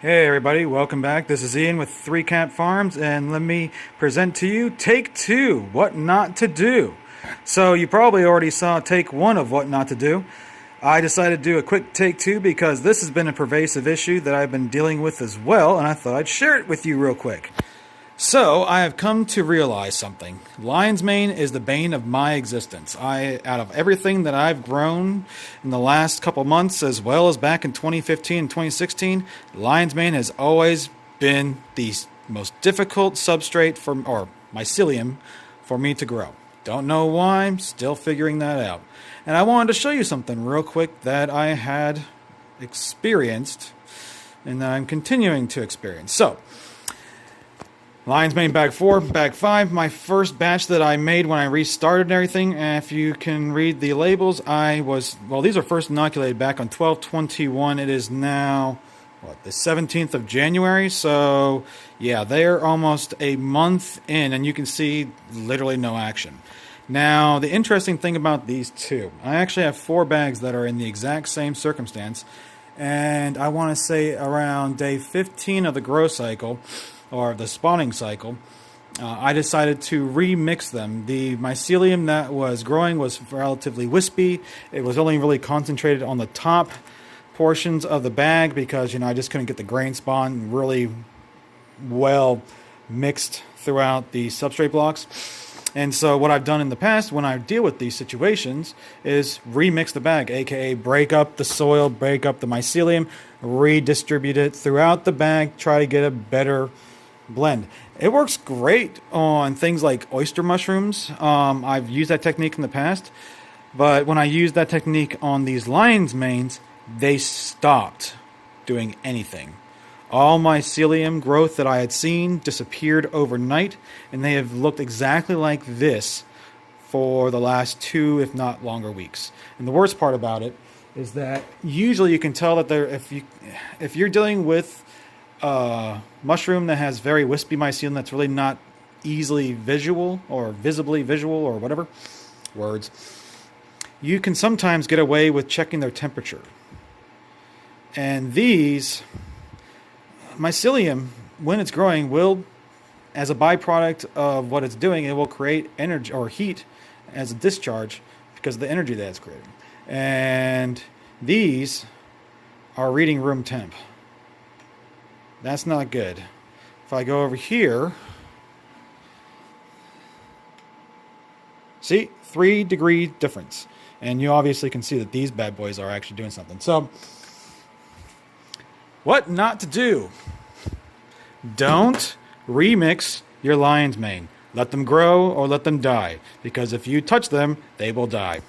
Hey everybody, welcome back. This is Ian with 3 Cat Farms, and let me present to you Take 2, What Not to Do. So you probably already saw Take 1 of What Not to Do. I decided to do a quick Take 2 because this has been a pervasive issue that I've been dealing with as well, and I thought I'd share it with you real quick. So, I have come to realize something. Lion's mane is the bane of my existence. Out of everything that I've grown in the last couple months, as well as back in 2015 and 2016, lion's mane has always been the most difficult substrate or mycelium for me to grow. Don't know why, I'm still figuring that out. And I wanted to show you something real quick that I had experienced and that I'm continuing to experience. So, lion's mane bag 4, bag 5, my first batch that I made when I restarted and everything. And if you can read the labels, these are first inoculated back on 12/21. It is now, the 17th of January. So, yeah, they're almost a month in, and you can see literally no action. Now, the interesting thing about these two, I actually have 4 bags that are in the exact same circumstance. And I want to say around day 15 of the grow cycle, or the spawning cycle, I decided to remix them. The mycelium that was growing was relatively wispy. It was only really concentrated on the top portions of the bag because, I just couldn't get the grain spawn really well mixed throughout the substrate blocks. And so what I've done in the past when I deal with these situations is remix the bag, aka break up the soil, break up the mycelium, redistribute it throughout the bag, try to get a better blend. It works great on things like oyster mushrooms. I've used that technique in the past, but when I used that technique on these lion's manes, they stopped doing anything. All mycelium growth that I had seen disappeared overnight, and they have looked exactly like this for the last 2, if not longer, weeks. And the worst part about it is that usually you can tell that if you're dealing with mushroom that has very wispy mycelium that's really not easily visual or visibly visual or whatever words, you can sometimes get away with checking their temperature. And these mycelium, when it's growing, will, as a byproduct of what it's doing, it will create energy or heat as a discharge because of the energy that it's creating. And these are reading room temp. That's not good. If I go over here, see, 3-degree difference. And you obviously can see that these bad boys are actually doing something. So, what not to do? Don't remix your lion's mane. Let them grow or let them die. Because if you touch them, they will die.